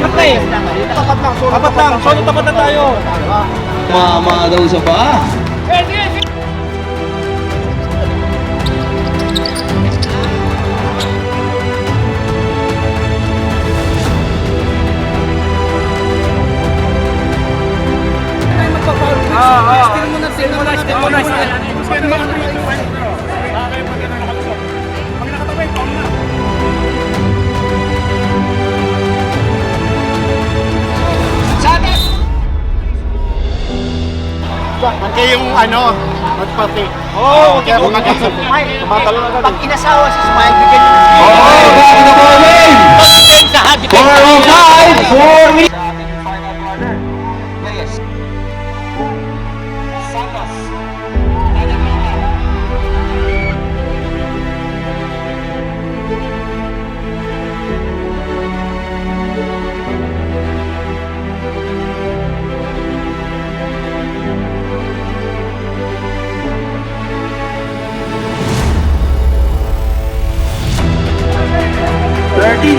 apat na eh. Apat lang. So, tapat na tayo. Mama daw sa paa. Still muna. Kaya yung ano, magpati. Oo, Kaya kung mag-isip, tumatalo agad. Pag inasawa si Smile, bigyan niyo Oh, back in the ball game. sa hati. 405 for me.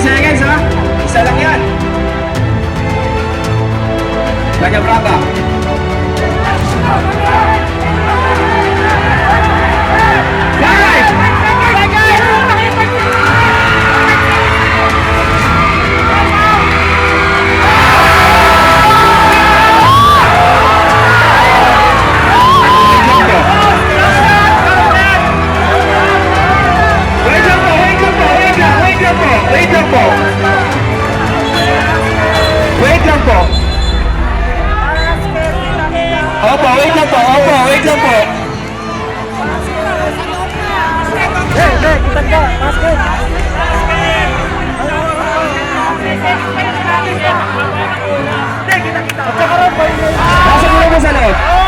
Seconds ha? Isa lang yan. Kanya Braga. Wait lang po. Opo, wait lang po. Kita ka. Basket. Nasa mula mo sa loob.